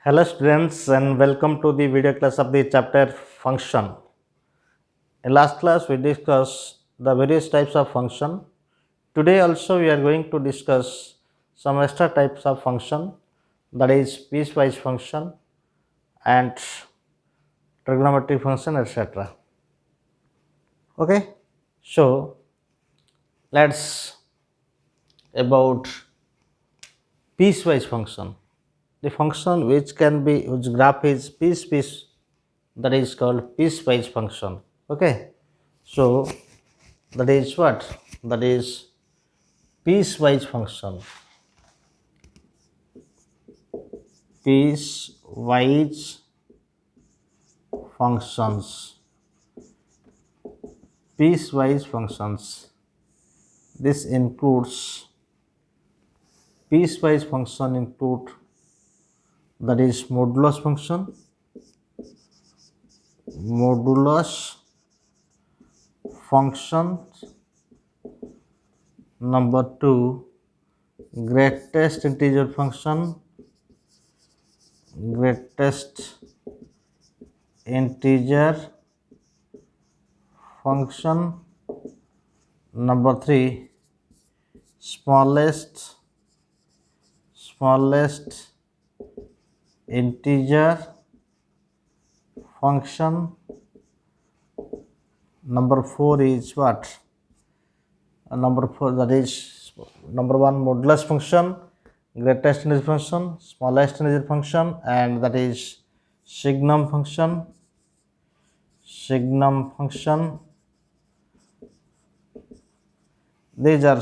Hello students and welcome to the video class of the chapter function. In last class we discussed the various types of function. Today also we are going to discuss some extra types of function, that is piecewise function and trigonometric function, etc. Okay, so let's about piecewise function. The function which graph is piece, that is called piecewise function. Okay, so that is what? That is piecewise function. Piecewise functions. Piecewise functions. This includes piecewise function include, that is modulus function. Modulus function. Number 2, greatest integer function. Greatest integer function. Number 3, smallest integer function. Number 4 is what? Number 4, that is number 1 modulus function, greatest integer function, smallest integer function, and that is signum function. These are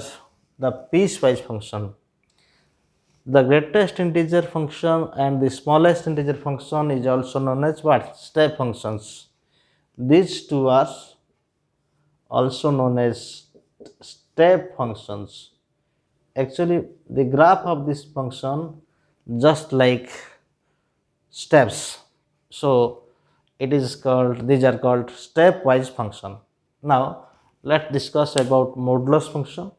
the piecewise function. The greatest integer function and the smallest integer function is also known as what? Step functions. These two are also known as step functions. Actually, the graph of this function just like steps. So these are called stepwise function. Now let's discuss about modulus function.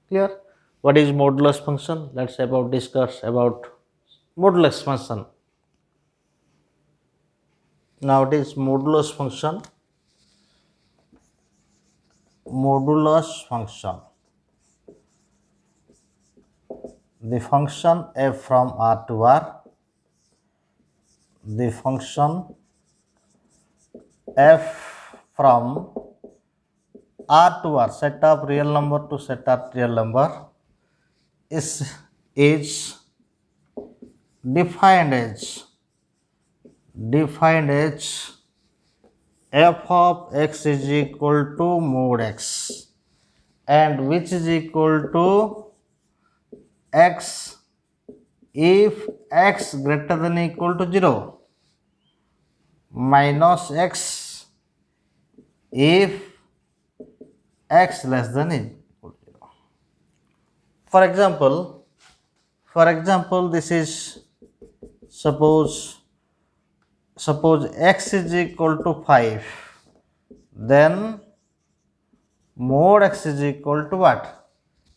Clear? What is modulus function? Let's discuss about modulus function. Now it is modulus function. Modulus function. The function f from R to R. The function f from R to R, set of real number to set of real number, is defined as f of x is equal to mod x, and which is equal to x if x greater than equal to 0, minus x if x less than equal to 0. For example, this is suppose x is equal to 5, then mod x is equal to what?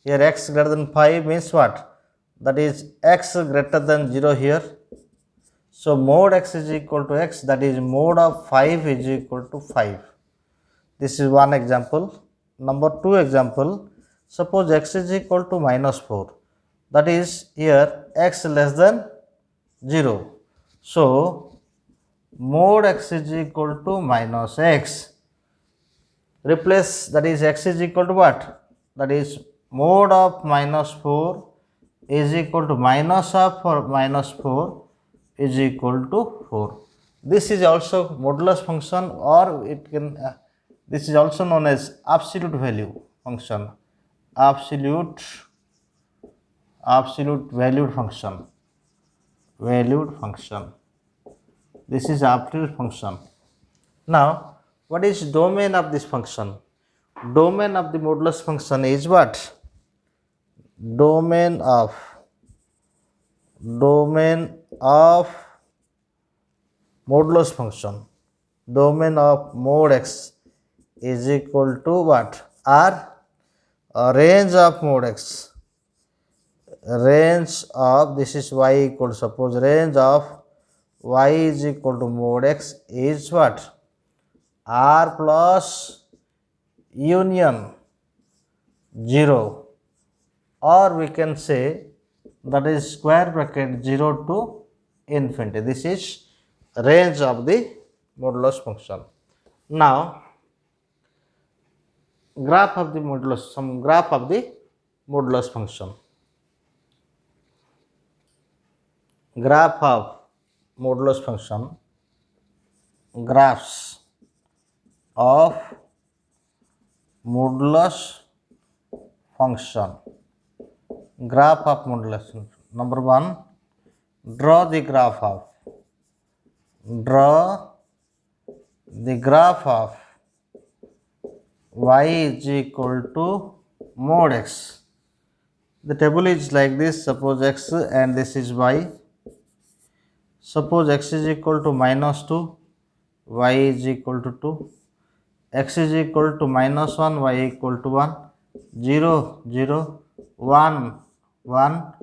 Here x greater than 5 means what? That is x greater than 0 here. So mod x is equal to x, that is mod of 5 is equal to 5. This is one example. Number 2 example, suppose x is equal to minus 4, that is here x less than 0. So mod x is equal to minus x. Replace, that is x is equal to what? That is mod of minus 4 is equal to minus of minus 4 is equal to 4. This is also modulus function, or it can this is also known as absolute value function. Absolute valued function. This is absolute function. Now, what is domain of this function? Domain of the modulus function is what? Domain of modulus function. Domain of mod x is equal to what? R, range of mod x. range of, this is y equal, suppose range of y is equal to mod x is what? R plus union 0, or we can say that is square bracket 0 to infinity. This is range of the modulus function. Now graph of the modulus, some graph of the modulus function. Graph of modulus function, graphs of modulus function, graph of modulus function. Number 1, draw the graph of y is equal to mod x. The table is like this. Suppose x and this is y. Suppose x is equal to minus 2, y is equal to 2, x is equal to minus 1, y equal to 1, 0, 0, 1, 1,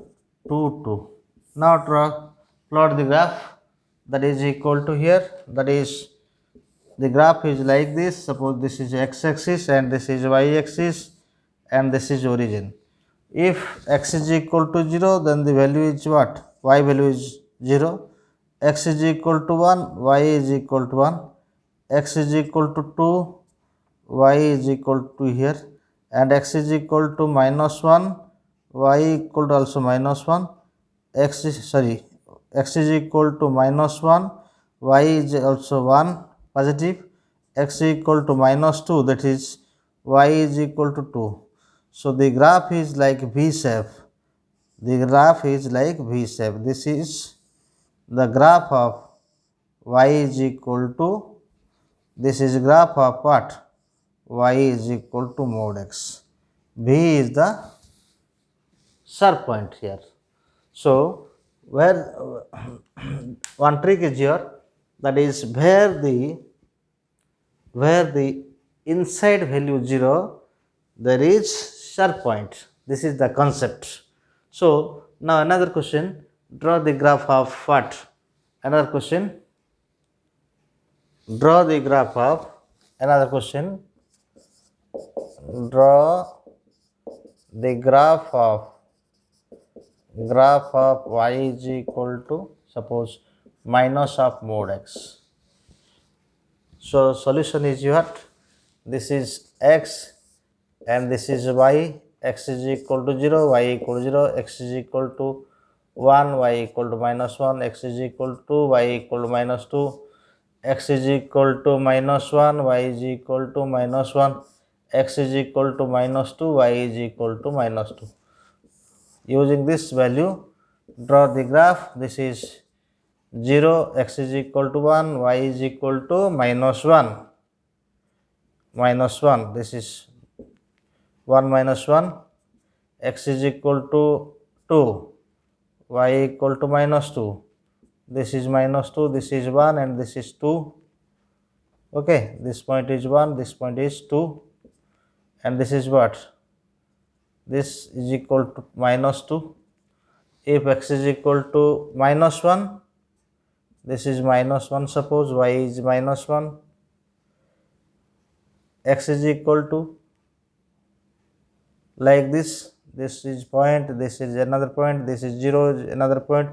2, 2. Now plot the graph that is equal to here, that is the graph is like this. Suppose this is x axis and this is y axis and this is origin. If x is equal to 0, then the value is what? Y value is 0. X is equal to 1, y is equal to 1. X is equal to 2, y is equal to here, and x is equal to minus 1, y equal to also minus 1. X is equal to minus 1, y is also 1 positive, x is equal to minus 2, that is y is equal to 2. So the graph is like V shape. The graph is like V shape. This is the graph of y is equal to, this is graph of what? Y is equal to mod x. V is the sharp point here. So where one trick is here, that is where the inside value 0, there is sharp point. This is the concept. So now another question, draw the graph of what? Another question, draw the graph of, another question, draw the graph of y is equal to, suppose minus of mod x. So solution is what? This is x and this is y. X is equal to 0, y equal to 0, x is equal to 1, y equal to minus 1, x is equal to, y equal to minus 2, x is equal to minus 1, y is equal to minus 1, x is equal to minus 2, y is equal to minus 2. Using this value, draw the graph. This is 0, x is equal to 1, y is equal to minus 1, minus 1, this is 1 minus 1, x is equal to 2, y equal to minus 2, this is minus 2, this is 1 and this is 2. Okay, this point is 1, this point is 2, and this is what? This is equal to minus 2. If x is equal to minus 1, this is minus 1, suppose y is minus 1, x is equal to like this, this is point, this is another point, this is 0 is another point,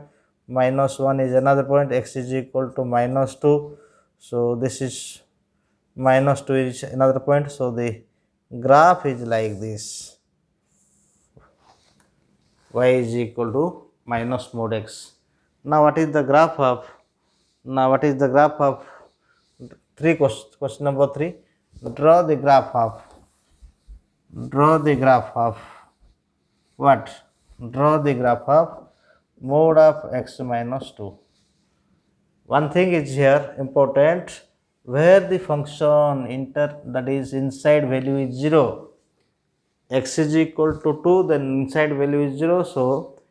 minus 1 is another point, x is equal to minus 2, so this is minus 2 is another point. So the graph is like this, y is equal to minus mod x. Now what is the graph of, question number 3, draw the graph of what? Draw the graph of mod of x minus 2. One thing is here important, where the function that is inside value is 0, x is equal to 2, then inside value is 0. So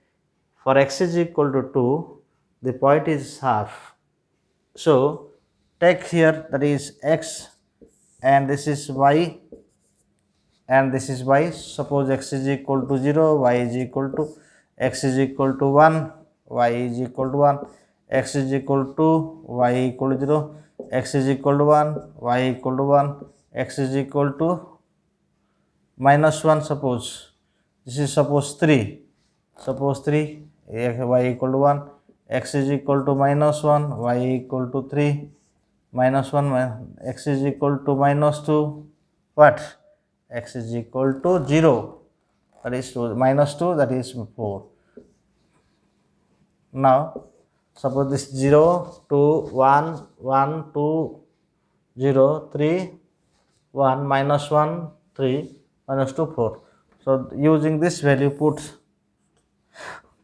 for x is equal to 2, the point is half. So take here, that is x and this is y and this is y. Suppose x is equal to 0, y is equal to, x is equal to 1, y is equal to 1, x is equal to y equal to 0, x is equal to 1, y equal to 1, x is equal to minus 1. Suppose this is suppose 3, suppose 3, y equal to 1, x is equal to minus 1, y equal to 3, minus 1, x is equal to minus 2, what, x is equal to 0, that is 2, minus 2, that is 4. Now suppose this 0, 2, 1, 1, 2, 0, 3, 1, minus 1, 3, minus 2, 4. So using this value,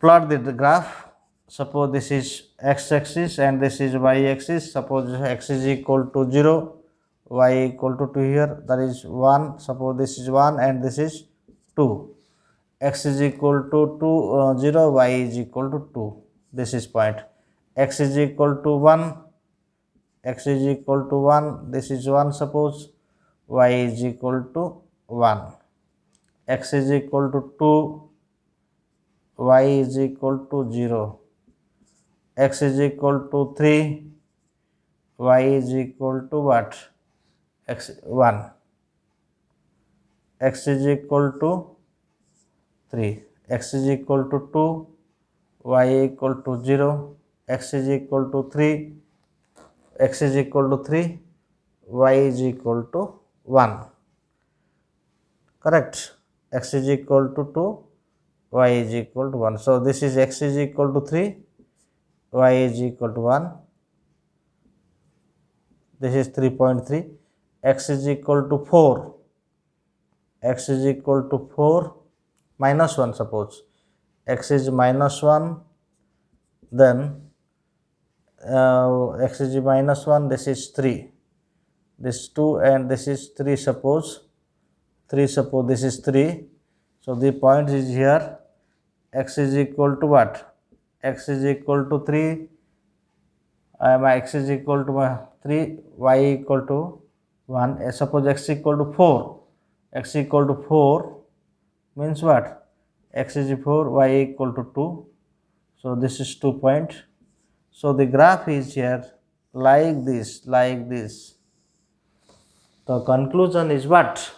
plot the graph. Suppose this is x-axis and this is y-axis. Suppose x is equal to 0, y equal to 2 here, that is 1. Suppose this is 1 and this is 2. X is equal to 0, y is equal to 2. This is point. X is equal to 1, x is equal to 1, this is 1 suppose, y is equal to 1. X is equal to 2, y is equal to 0. X is equal to 3, y is equal to what? X 1. X is equal to 3. X is equal to 2, y equal to 0. X is equal to 3. X is equal to 3, y is equal to 1. Correct? X is equal to 2, y is equal to 1. So this is x is equal to 3, y is equal to 1. This is 3.3. X is equal to 4. X is equal to 4 minus 1 suppose. X is minus 1, then x is minus 1, this is 3. This 2 and this is 3 suppose. 3 suppose this is 3. So the point is here, x is equal to what? X is equal to 3, x is equal to 3, y equal to 1. Suppose x equal to 4. X equal to 4 means what? X is 4, y equal to 2. So this is 2 point. So the graph is here like this, like this. The conclusion is what?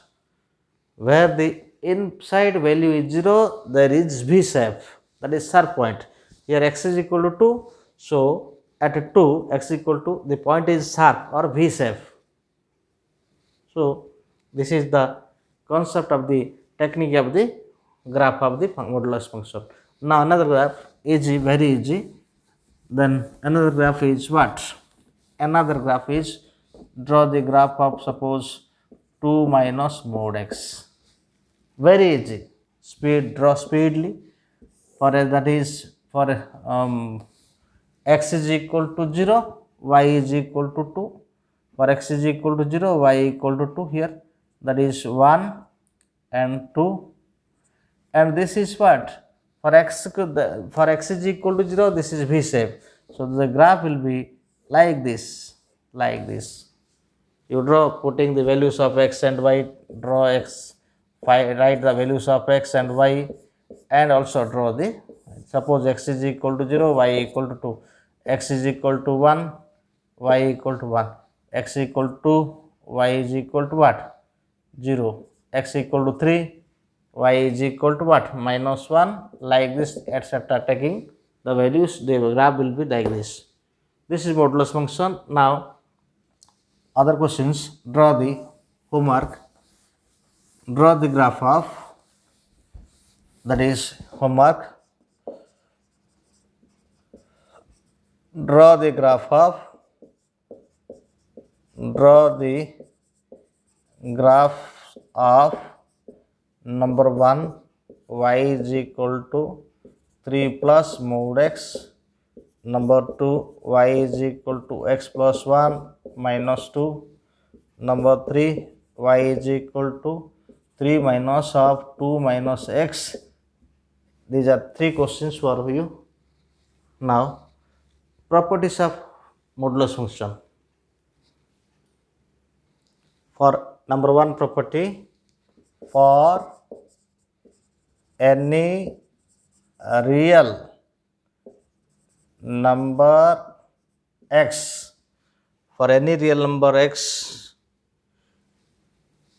Where the inside value is 0, there is V shape, that is sharp point. Here x is equal to 2, so at 2 x equal to, the point is sharp or V shape. So this is the concept of the technique of the graph of the modulus function. Now another graph, easy, very easy. Then another graph is what? Another graph is, draw the graph of suppose 2 minus mod x. Very easy. Speed, draw speedily. For that is for x is equal to 0, y is equal to 2. For x is equal to 0, y equal to 2 here, that is 1 and 2. And this is what? For x is equal to 0, this is V shape. So the graph will be like this, like this. You draw putting the values of x and y, draw x, write the values of x and y, and also draw the, suppose x is equal to 0, y equal to 2, x is equal to 1, y equal to 1, x equal to 2, y is equal to what? 0, x equal to 3, y is equal to what? Minus 1, like this, etc. Taking the values, the graph will be like this. This is modulus function. Now other questions, draw the homework, draw the graph of, that is homework, draw the graph of, draw the graph of number 1, y is equal to 3 plus mod x, number 2, y is equal to x plus 1 minus 2, number 3, y is equal to 3 minus of 2 minus x. These are 3 questions for you. Now properties of modulus function. For number 1 property, for any real number x, for any real number x,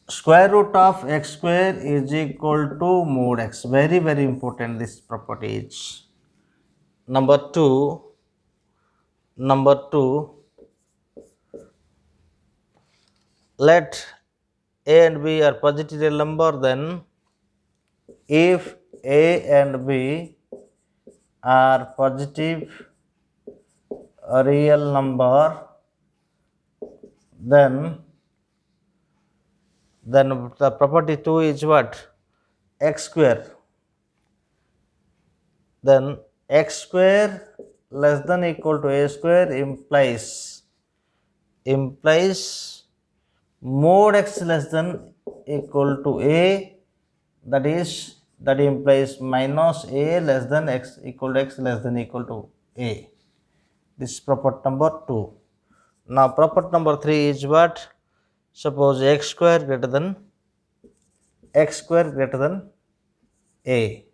square root of x square is equal to mod x. Very very important this property is. Number 2, let a and b are positive real number, then if a and b are positive real number, then the property 2 is what? X square. Then x square less than equal to a square implies mod x less than equal to a, that implies minus a less than x equal to x less than equal to a. This is property number 2. Now property number 3 is what? Suppose x square greater than a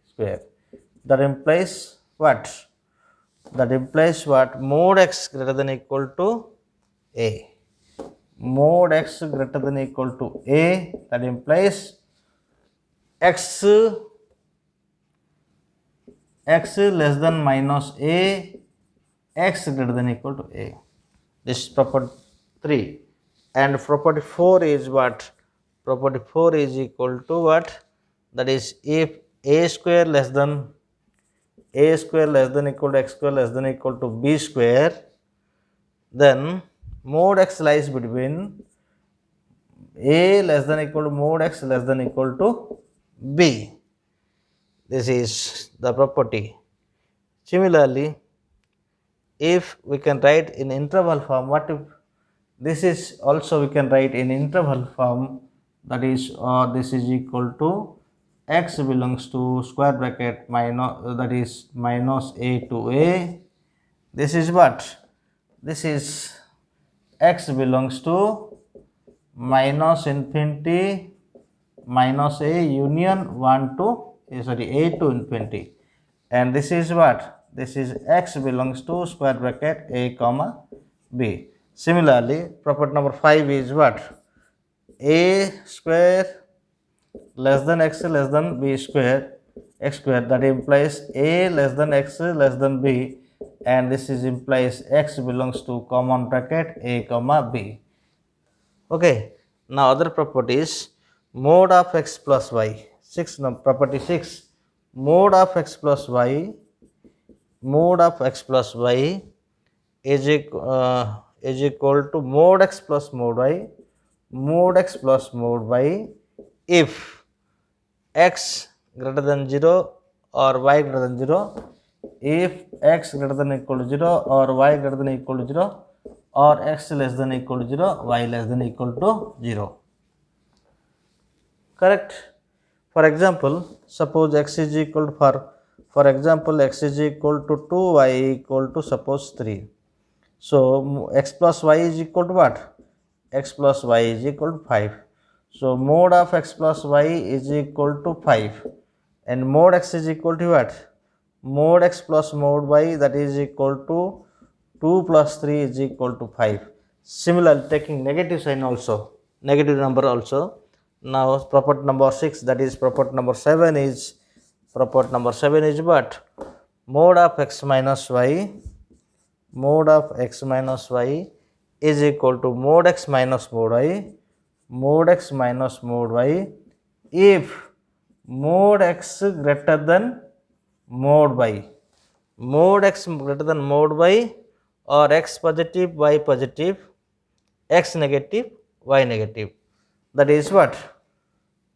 square. That implies what? Mod x greater than equal to a. Mod x greater than equal to a, that implies x less than minus a, x greater than equal to a. This is property 3. And property 4 is what? Property 4 is equal to what? That is, if a square less than equal to x square less than equal to b square, then mod x lies between a less than equal to mod x less than equal to b. This is the property. Similarly, if we can write in interval form, what if this is also we can write in interval form, that is this is equal to x belongs to square bracket minus, that is minus a to a. This is what? This is x belongs to minus infinity minus a union 1 to a to infinity, and this is what? This is x belongs to square bracket a comma b. Similarly, property number 5 is what? A square less than x less than b square, x square, that implies a less than x less than b, and this is implies x belongs to common bracket a comma b. Okay. Now other properties, mod of x plus y. Property 6, mod of x plus y is equal to mod x plus mod y if x greater than 0 or y greater than 0, if x greater than equal to 0 or y greater than equal to 0, or x less than equal to 0, y less than equal to 0. Correct? For example, suppose x is equal to, for example, x is equal to 2, y equal to suppose 3. So x plus y is equal to what? X plus y is equal to 5. So mod of x plus y is equal to 5, and mod x is equal to what? Mod x plus mod y, that is equal to 2 plus 3 is equal to 5. Similarly, taking negative sign also, negative number also. Now property number 6, that is property number 7 is what? Mod of x minus y is equal to mod x minus mod y if mod x greater than mod y, or x positive, y positive, x negative, y negative. That is what?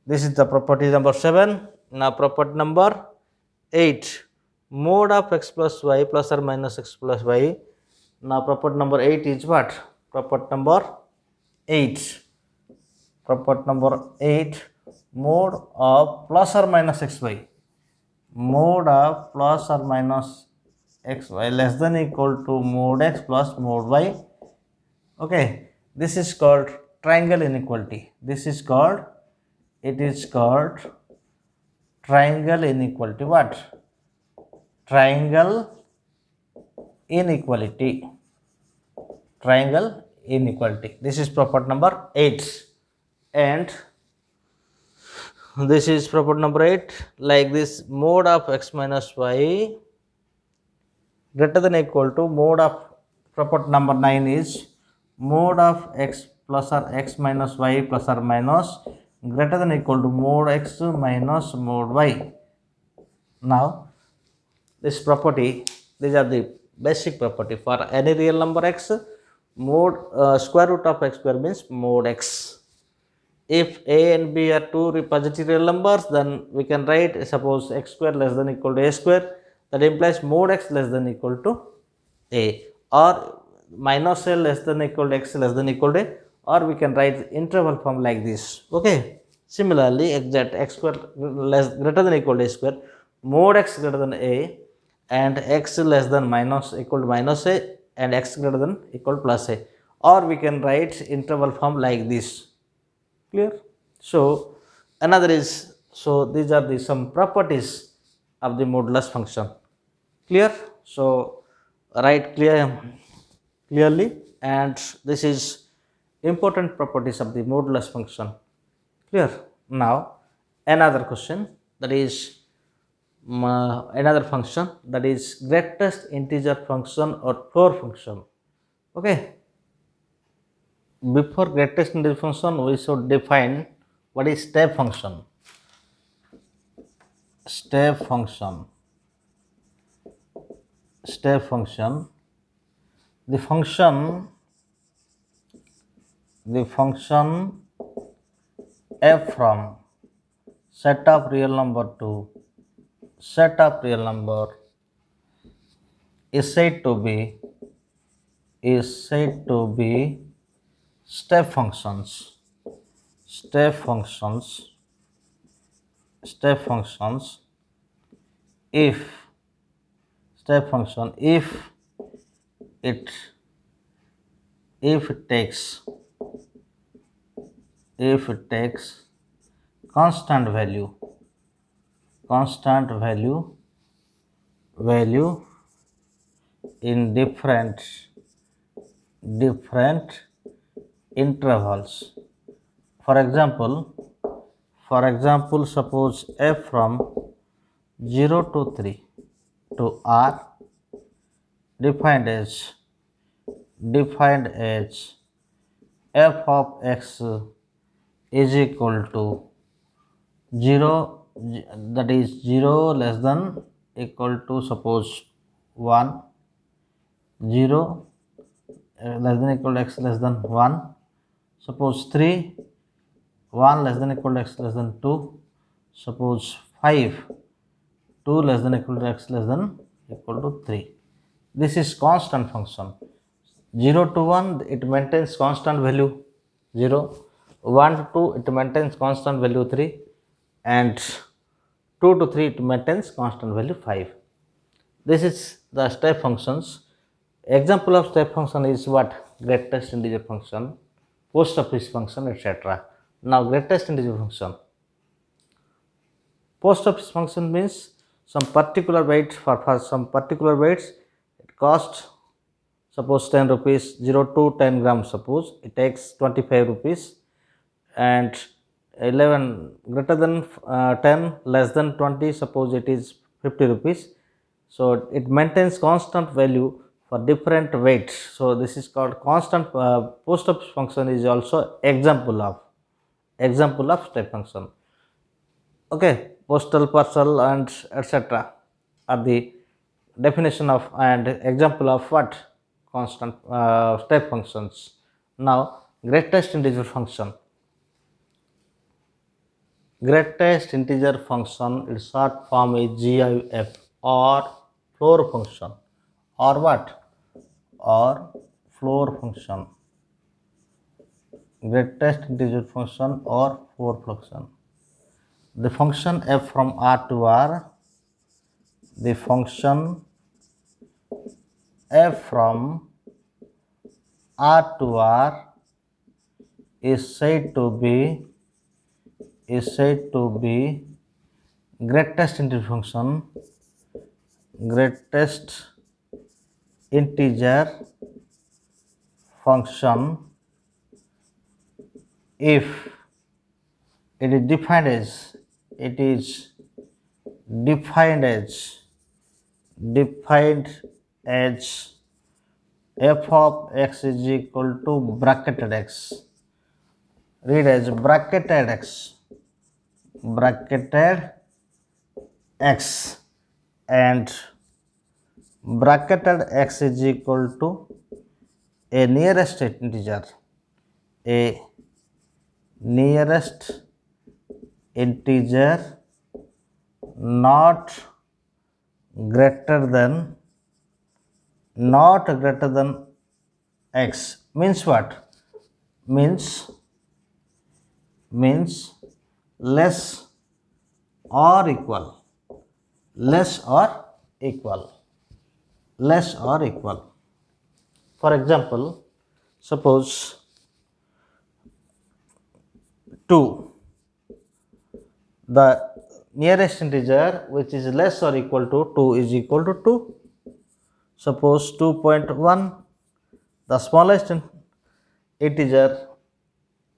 This is the property number 7. Now property number 8, mod of x plus y plus or minus x plus y. Now property number 8 is what? Property number 8, mod of plus or minus xy, mod of plus or minus xy less than equal to mod x plus mod y. Okay, this is called triangle inequality. It is called triangle inequality. What? triangle inequality. Triangle inequality. This is property number 8, and this is property number 8. Like this, mode of x minus y greater than or equal to mode of, property number 9 is mode of x plus or x minus y plus or minus greater than or equal to mode x minus mode y. Now this property, these are the basic property for any real number x. Mode square root of x square means mode x. If a and b are two positive real numbers, then we can write, suppose x square less than or equal to a square, that implies mode x less than or equal to a, or minus a less than or equal to x less than or equal to a, or we can write interval form like this. Okay. Similarly, exact x square less greater than or equal to a square, mode x greater than a, and x less than minus equal to minus a, and x greater than equal to plus a, or we can write interval form like this. Clear? So another is, so these are the some properties of the modulus function. Clear? So write clearly, and this is important properties of the modulus function. Clear? Now another question, that is another function, that is greatest integer function or floor function. Okay. Before greatest integer function, we should define what is step function. Step function. Step function. The function f from set of real number to set of real number is said to be step functions. Step functions if step function if it takes constant value in different intervals. For example, suppose f from 0 to 3 to r defined as f of x is equal to 0, that is 0 less than equal to, suppose 1, 0 less than equal to x less than 1, suppose 3, 1 less than equal to x less than 2, suppose 5, 2 less than equal to x less than equal to 3. This is constant function. 0 to 1 it maintains constant value 0, 1 to 2 it maintains constant value 3, and 2 to 3 it maintains constant value 5. This is the step functions. Example of step function is what? Greatest integer function, post office function, etc. Now greatest integer function. Post office function means some particular weight, for some particular weights it costs, suppose 10 rupees, 0 to 10 grams, suppose it takes 25 rupees, and 11 greater than 10 less than 20, suppose it is 50 rupees. So it maintains constant value for different weights. So this is called constant. Post office function is also example of step function. Okay, postal, parcel, and etc. are the definition of and example of what? Constant step functions. Now greatest integer function. Greatest integer function, its short form is GIF, or floor function, or what? Or floor function. Greatest integer function or floor function. The function f from R to R, the function f from R to R is said to be greatest integer function greatest integer function if it is defined as defined as defined as f of x is equal to bracketed x. Read as bracketed x and bracketed x is equal to a nearest integer not greater than x. Means what? Means less or equal. For example, suppose 2, the nearest integer which is less or equal to 2 is equal to 2. Suppose 2.1, the smallest integer,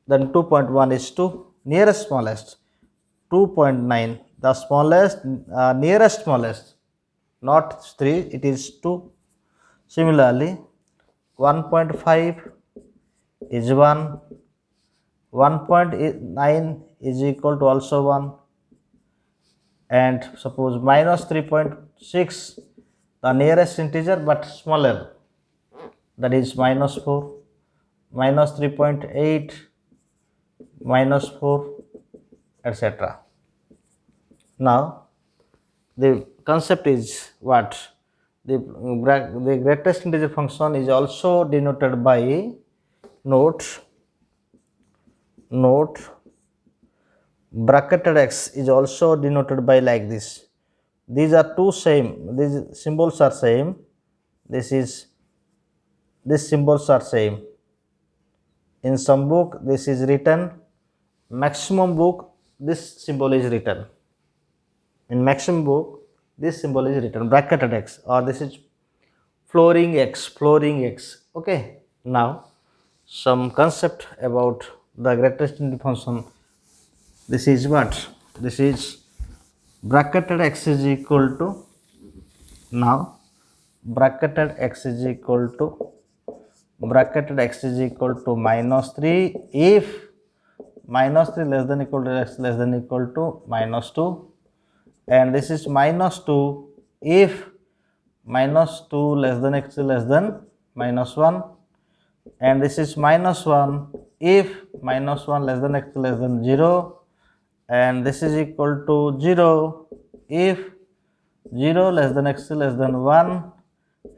then 2.1 is 2, nearest smallest. 2.9, the smallest, nearest smallest, not 3, it is 2. Similarly, 1.5 is 1, 1.9 is equal to also 1, and suppose minus 3.6, the nearest integer but smaller, that is minus 4, minus 3.8, minus 4, etc. Now, the concept is what? The greatest integer function is also denoted by note bracketed x is also denoted by like this. These are two same, these symbols are same, these symbols are same. In some book this is written, maximum book this symbol is written. In maximum book this symbol is written bracketed x, or this is flooring x. Okay, now some concept about the greatest integer function. This is what? This is bracketed x is equal to, now bracketed x is equal to minus 3 if minus 3 less than equal to x less than equal to minus 2, and this is minus 2 if minus 2 less than x less than minus 1, and this is minus 1 if minus 1 less than x less than 0, and this is equal to 0 if 0 less than x less than 1,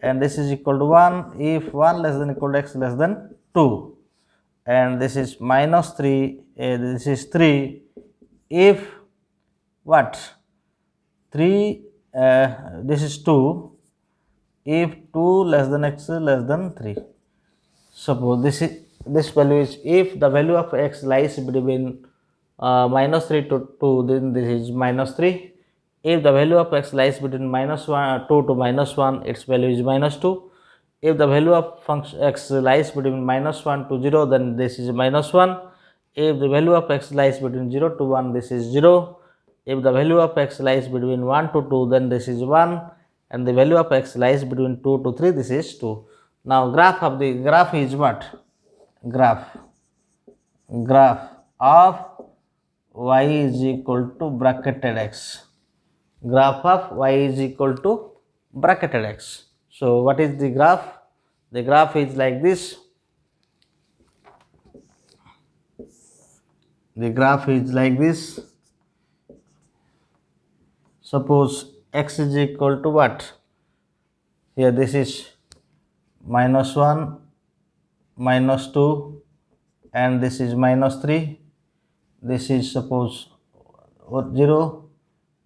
and this is equal to 1 if 1 less than equal to x less than 2, and this is minus 3, this is 3 if what? 3, this is 2 if 2 less than x less than 3. Suppose this value is, if the value of x lies between minus 3 to 2, then this is minus 3. If the value of x lies between minus 2 to minus 1, its value is minus 2. If the value of function x lies between minus 1 to 0, then this is minus 1. If the value of x lies between 0 to 1, this is 0. If the value of x lies between 1 to 2, then this is 1, and the value of x lies between 2 to 3, this is 2. Now graph is what? Graph of y is equal to bracketed x. Graph of y is equal to bracketed x. So what is the graph? The graph is like this. The graph is like this. Suppose x is equal to what? Here this is minus 1, minus 2, and this is minus 3. This is suppose 0,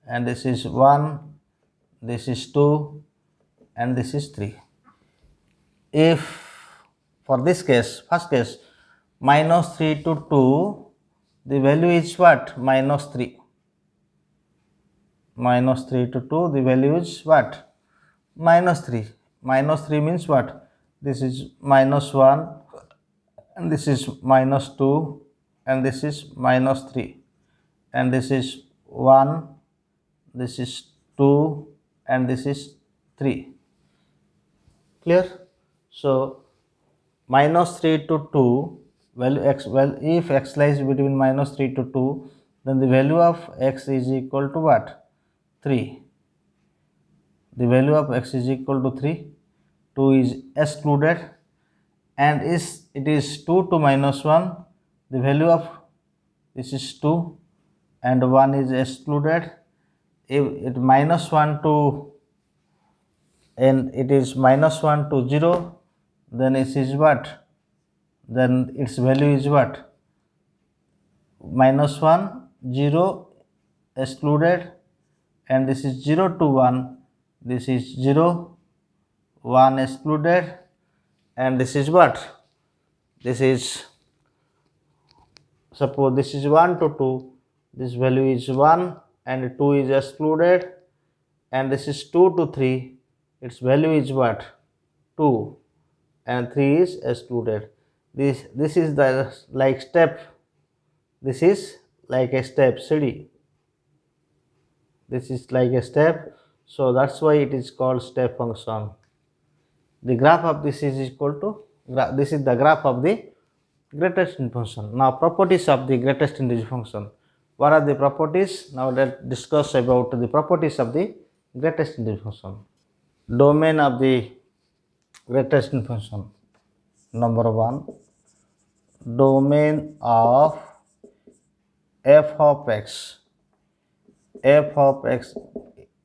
and this is 1, this is 2, and this is 3. If for this case, first case, minus 3 to 2, the value is what? Minus 3. Minus 3 to 2, the value is what? minus 3. Minus 3 means what? This is minus 1 and this is minus 2 and this is minus 3 and this is 1, this is 2 and this is 3. Clear? So minus 3 to 2 value x, well, if x lies between minus 3 to 2, then the value of x is equal to what? 3. The value of x is equal to 3. 2 is excluded, and is it is 2 to minus 1, the value of this is 2 and 1 is excluded. If it minus 1 to, and it is minus 1 to 0, then it is what? Then its value is what? Minus 1, 0 excluded, and this is 0 to 1, this is 0, 1 excluded, and this is what? This is, suppose this is 1 to 2, this value is 1 and 2 is excluded, and this is 2 to 3, its value is what? 2 and 3 is excluded. This is the like step, this is like a step CD. This is like a step, so that's why it is called step function. The graph of this is equal to, this is the graph of the greatest integer function. Now properties of the greatest integer function. What are the properties? Now let's discuss about the properties of the greatest integer function. Domain of the greatest integer function. Number 1, domain of f of x. F of x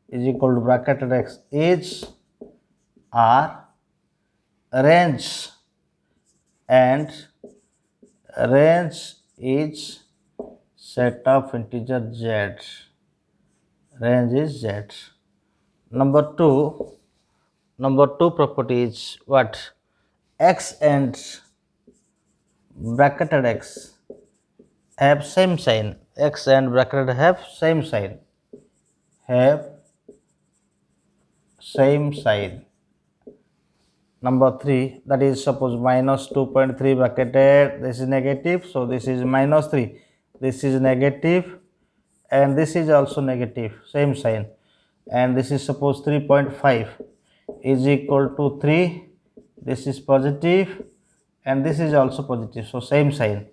is equal to bracketed x is R range, and range is set of integer z. Range is z. Number 2 property is what? X and bracketed x have same sign. X and bracketed have same sign. Have same sign. Number 3, that is, suppose minus 2.3 bracketed, this is negative, so this is minus 3, this is negative, and this is also negative, same sign, and this is suppose 3.5 is equal to 3, this is positive and this is also positive, so same sign.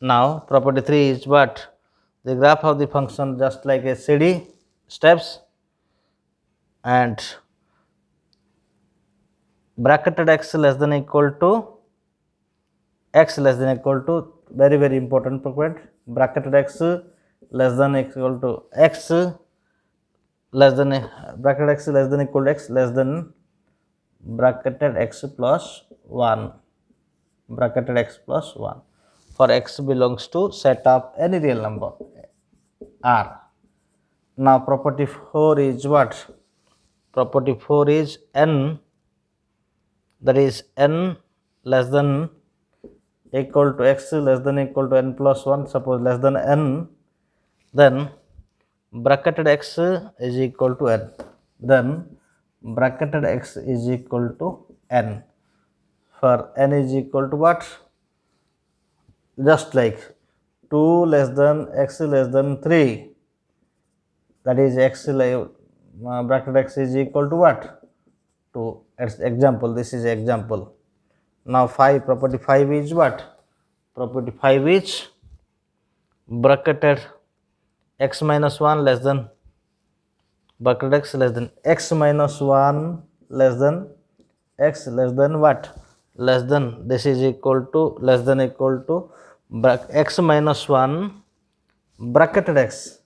Now property 3 is what? The graph of the function just like a CD steps, and bracketed x less than equal to very important point, bracketed x less than equal to x less than bracketed x less than equal to x less than bracketed x plus 1, bracketed x plus 1 for x belongs to set of any real number R. Now property 4 is what? Property 4 is n, that is n less than equal to x less than equal to n plus 1, suppose less than n, then bracketed x is equal to n, then bracketed x is equal to n. For n is equal to what? Just like 2 less than x less than 3, that is x bracketed x is equal to what? 2. Example, this is example. Now 5, property 5 is what? Property 5 is bracketed x minus 1 less than bracketed x less than x minus 1 less than x less than what? Less than, this is equal to less than equal to x minus 1 bracketed x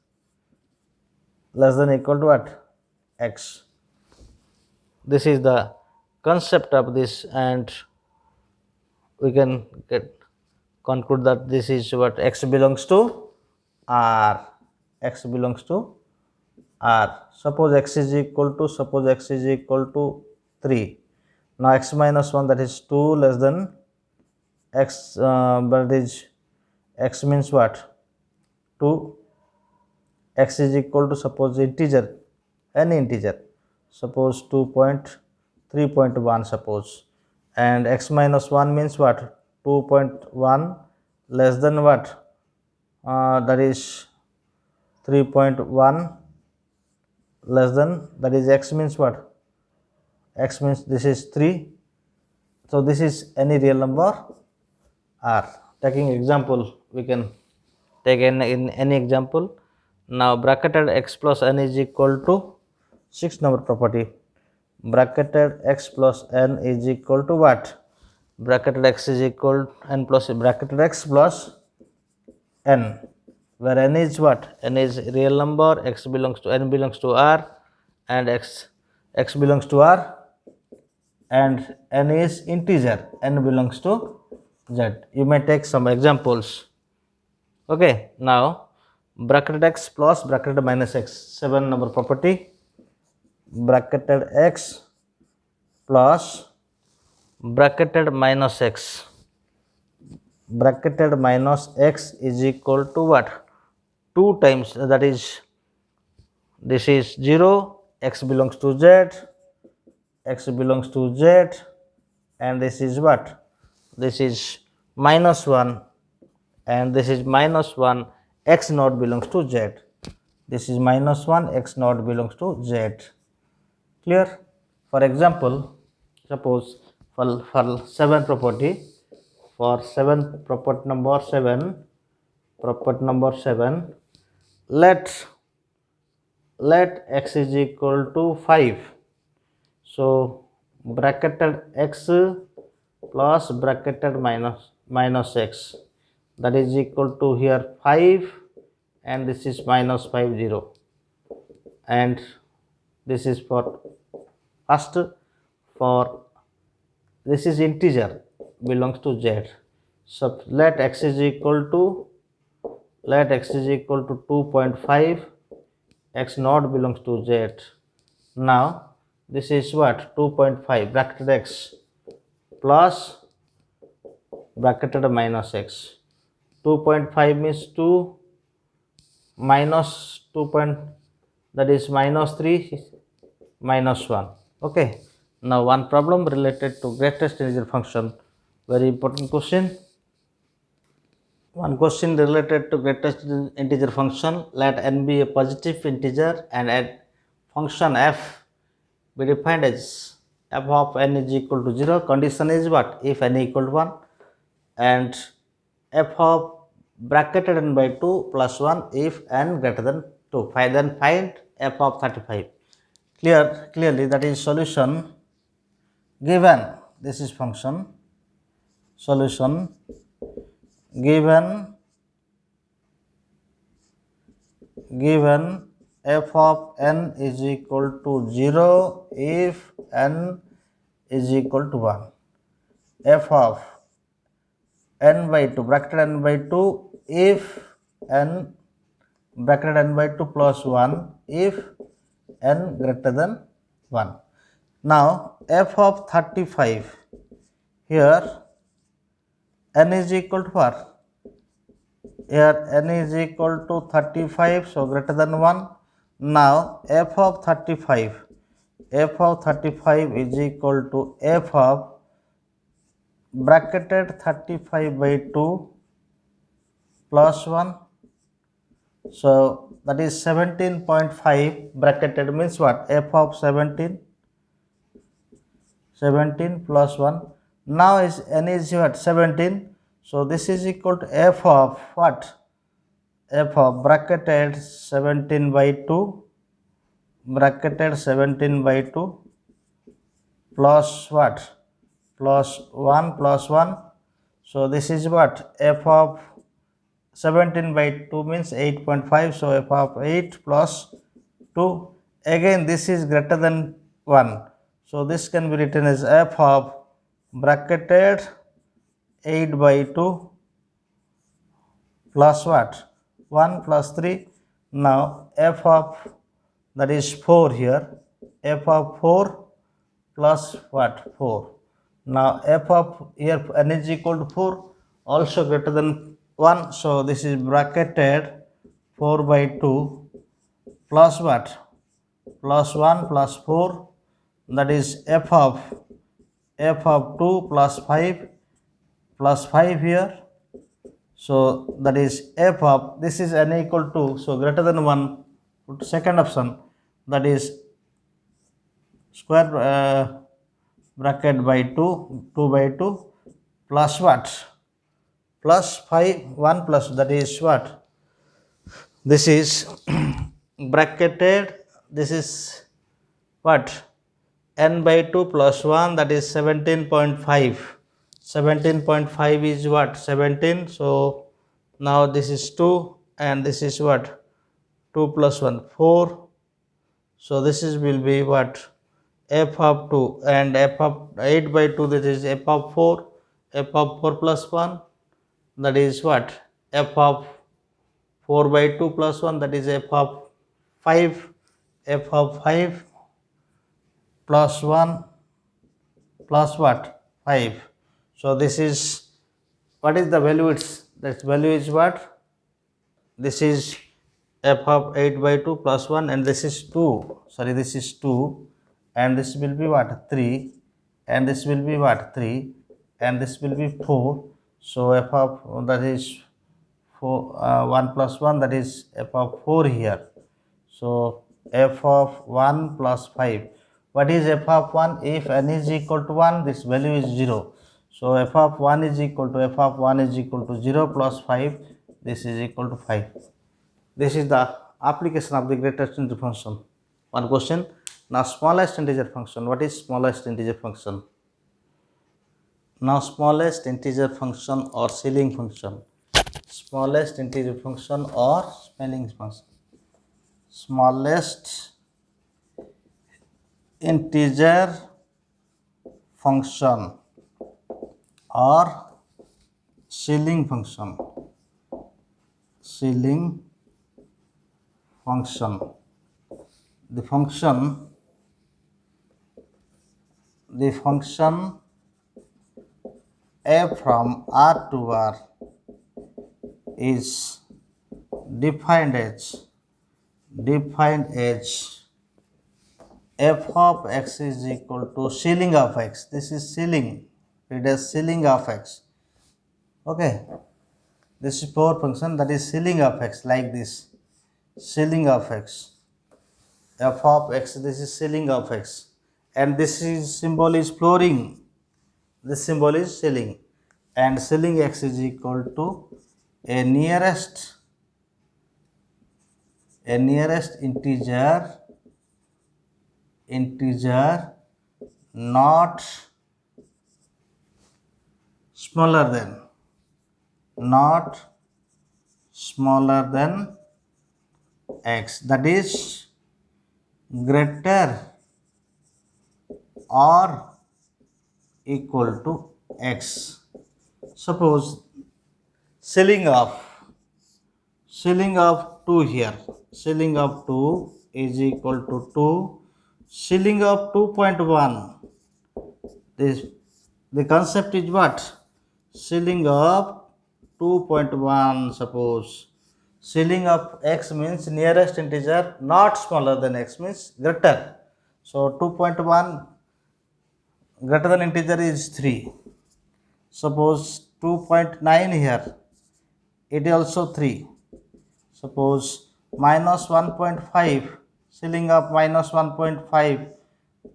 less than equal to what? X. This is the concept of this, and we can conclude that this is what? X belongs to R. X belongs to R. Suppose x is equal to 3. Now x minus 1, that is 2 less than x, but is x means what? 2. X is equal to, suppose integer, any integer, suppose 3.1 suppose, and x minus 1 means what? 2.1 less than what? That is 3.1 less than, that is x means what? X means this is 3. So this is any real number r. Taking example, we can take in any example. Now bracketed x plus n is equal to 6th number property. Bracketed x plus n is equal to what? Bracketed x is equal n plus bracketed x plus n, where n is what? N is real number, x belongs to n belongs to r, and x belongs to r, and n is integer, n belongs to z. You may take some examples. Okay, now bracketed x plus bracketed minus x, 7 number property. Bracketed x plus bracketed minus x. Bracketed minus x is equal to what? 2 times, that is, this is 0, x belongs to z, x belongs to z, and this is what? This is minus 1, and this is minus 1, x naught belongs to z. This is minus 1, x naught belongs to z. Clear? For example, suppose for 7 property, for 7 property number 7, let x is equal to 5. So bracketed x plus bracketed minus x, that is equal to here 5, and this is minus 50, and this is for first, for this is integer belongs to z. So let x is equal to 2.5, x naught belongs to z. Now this is what? 2.5 bracketed x plus bracketed minus x. 2.5 means 2 minus 2. That is minus 3 minus 1. Okay, now one problem related to greatest integer function, very important question. One question related to greatest integer function. Let n be a positive integer and add function f be defined as f of n is equal to 0. Condition is what? If n equal to 1, and f of bracketed n by 2 plus 1 if n greater than 2. Then find f of 35. Clearly that is solution given, this is function, solution given f of n is equal to 0 if n is equal to 1. F of n by 2 bracketed n by 2 if n bracketed n by 2 plus 1 if n greater than 1. Now f of 35, here n is equal to what? Here n is equal to 35, so greater than 1. Now f of 35 is equal to f of bracketed 35 by 2 plus 1. So that is 17.5 bracketed means what? F of 17 plus 1. Now is n is what? 17. So this is equal to f of what? F of bracketed 17 by 2 plus what? Plus 1 plus 1. So this is what? F of 17 by 2 means 8.5. So f of 8 plus 2. Again this is greater than 1. So this can be written as f of bracketed 8 by 2 plus what? 1 plus 3. Now f of, that is 4 here, f of 4 plus what? 4. Now f of here n is equal to 4, also greater than 1. So this is bracketed 4 by 2 plus what? plus 1 plus 4, that is f of 2 plus 5 here. So that is f of, this is n equal to, so greater than 1, put second option, that is square bracket by 2 by 2 plus what? Plus 5, 1 plus, that is what? This is bracketed, this is what? N by 2 plus 1, that is 17.5. 17.5 is what? 17. So now this is 2 and this is what? 2 plus 1, 4. So this is will be what? F of 2 and f of 8 by 2, that is f of 4. F of 4 plus 1, that is what? F of 4 by 2 plus 1, that is f of 5. F of 5 plus 1 plus what? 5. So this is, what is the value? It's, that value is what? This is f of 8 by 2 plus 1 and this is 2. Sorry, this is 2 and this will be what? 3 and this will be what? 3 and this will be 4. So f of, that is 4, 1 plus 1, that is f of 4 here. So f of 1 plus 5. What is f of 1? If n is equal to 1, this value is 0. So f of 1 is equal to, f of 1 is equal to 0 plus 5, this is equal to 5. This is the application of the greatest integer function. One question. Now smallest integer function. What is smallest integer function? Now smallest integer function or ceiling function. Smallest integer function or spelling function. Smallest integer function or ceiling function. Ceiling function. The function f from R to R is defined as f of x is equal to ceiling of x. This is ceiling. It is ceiling of x. Okay. This is power function, that is ceiling of x, like this. Ceiling of x. F of x, this is ceiling of x. And this is symbol is flooring. This symbol is ceiling. And ceiling x is equal to a nearest integer not smaller than x, that is greater or equal to x. Suppose ceiling of 2 here, ceiling of 2 is equal to 2, ceiling of 2.1. This, the concept is what? Ceiling of 2.1. Suppose ceiling of x means nearest integer not smaller than x means greater. So 2.1 greater than integer is 3. Suppose 2.9 here, it is also 3. Suppose minus 1.5, ceiling of minus 1.5,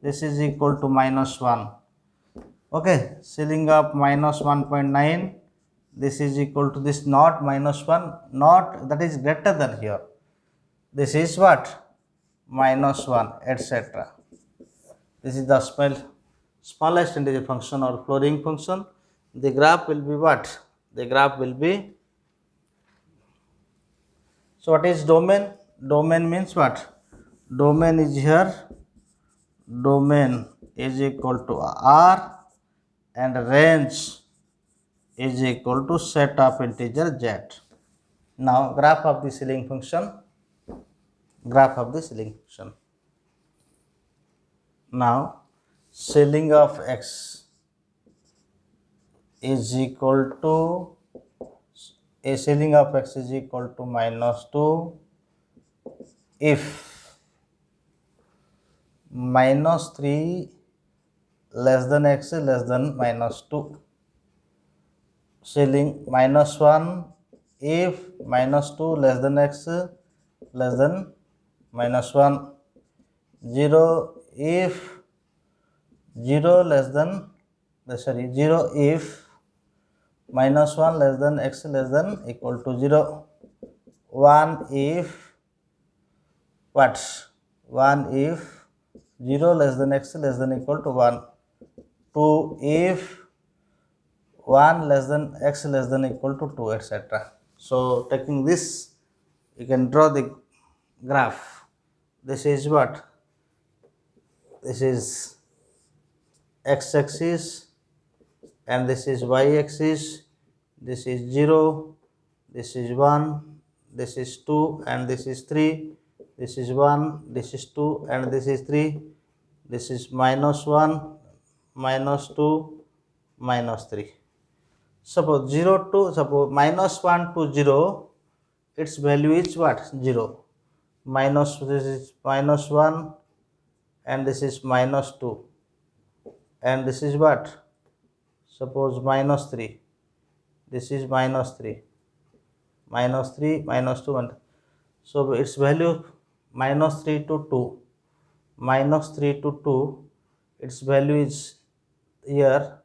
this is equal to minus 1. Okay, ceiling of minus 1.9, this is equal to this, not minus 1, not, that is greater than here. This is what? Minus 1, etc. This is the smallest integer function or flooring function. The graph will be what? The graph will be, so what is domain? Domain means what? Domain is here, domain is equal to R and range is equal to set of integer z. Now graph of the ceiling function. Now ceiling of x is equal to, a ceiling of x is equal to minus 2 if minus 3 less than x less than minus 2. Ceiling minus 1 if minus 2 less than x less than minus 1. 0 if 0 less than 0 if minus 1 less than x less than equal to 0. 1 if what? 1 if 0 less than x less than equal to 1. 2 if 1 less than x less than equal to 2, etc. So taking this, you can draw the graph. This is what? This is x axis and this is y axis. This is 0, this is 1, this is 2 and this is 3. This is 1, this is 2 and this is 3. This is minus 1, minus 2, minus 3. Suppose minus 1 to 0, its value is what? 0. This is minus 1 and this is minus 2 and this is what? Suppose minus 3. This is minus 3, minus 3, minus 2 and so its value minus 3 to 2, minus 3 to 2, its value is here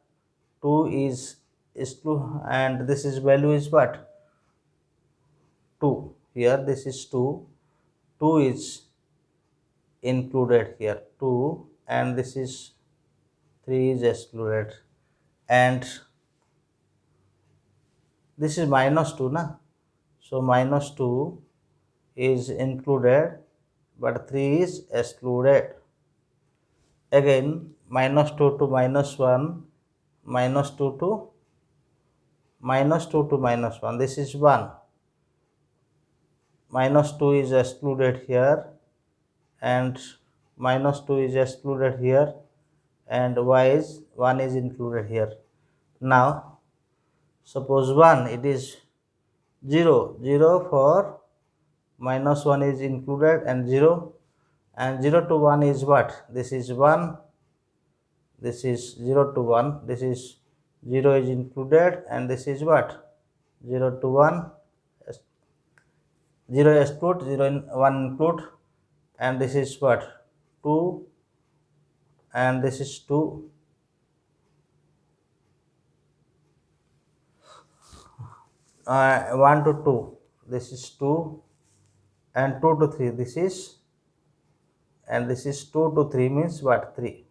2 is 2 and this is value is what? 2. Here this is 2, 2 is included here 2 and this is 3 is excluded and this is minus 2 na, so minus 2 is included but 3 is excluded. Again minus 2 to minus 1, minus 2 to minus 1, this is 1, minus 2 is excluded here and minus 2 is excluded here and 1 is included here. Now suppose 1, it is 0, 0 for minus 1 is included and 0 to 1 is what? This is 1, this is 0 to 1, this is 0 is included and this is what? 0 to 1, 0 exclude, 0 in 1 include and this is what? 2 and this is 2. 1 to 2, this is 2 and 2 to 3, this is, and this is 2 to 3 means what? 3.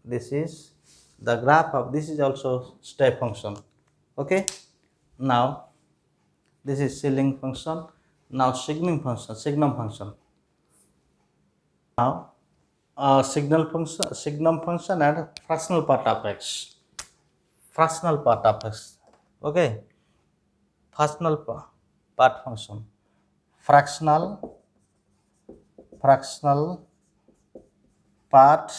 This is the graph of, this is also step function. Okay, now this is ceiling function. Now signum function. Now signum function and fractional part of x. Okay, fractional part function. Fractional part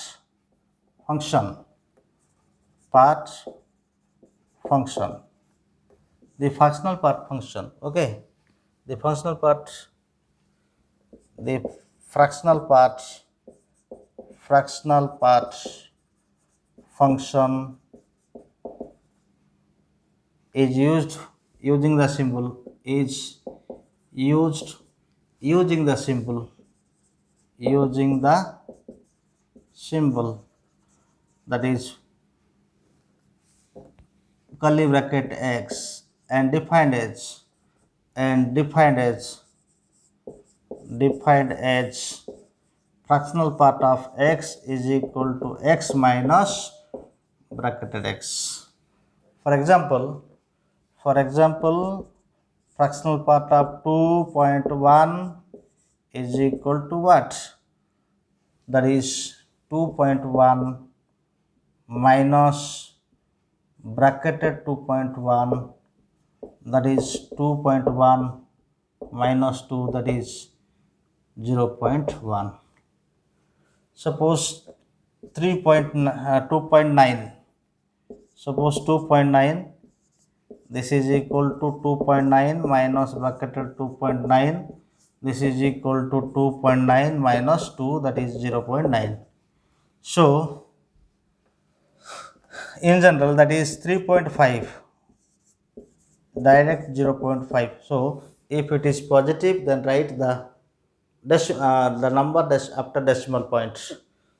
function. The fractional part function. Okay, the fractional part function is used using the symbol that is curly bracket x and defined as fractional part of x is equal to x minus bracketed x. For example, fractional part of 2.1 is equal to what? That is 2.1 minus bracketed 2.1, that is 2.1 minus 2, that is 0.1. Suppose 2.9. Suppose 2.9, this is equal to 2.9 minus bracketed 2.9, this is equal to 2.9 minus 2, that is 0.9. So in general that is 3.5, direct 0.5. So if it is positive, then write the number after decimal points.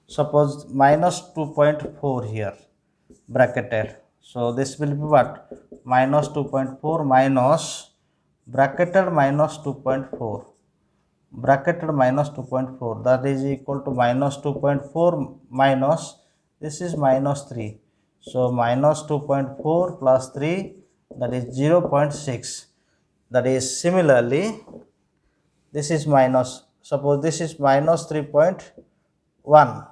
Suppose minus 2.4 here, bracketed. So this will be what? Minus 2.4 minus bracketed minus 2.4, bracketed minus 2.4, that is equal to minus 2.4 minus, this is minus 3. So minus 2.4 plus 3, that is 0.6. That is similarly, this is minus, suppose this is minus 3.1.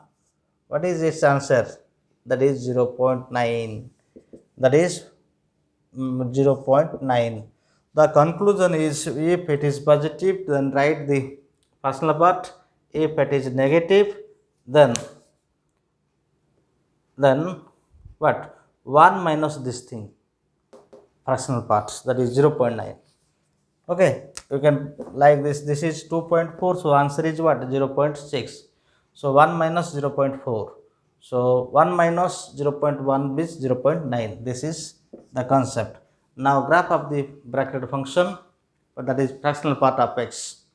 What is its answer? That is 0.9. That is 0.9. The conclusion is, if it is positive, then write the fractional part. If it is negative, then what? 1 minus this thing, fractional parts, that is 0.9. Okay, you can like this. This is 2.4, so answer is what? 0.6. So 1 minus 0.4. So 1 minus 0.1 is 0.9. This is the concept. Now graph of the bracketed function, that is fractional part of x.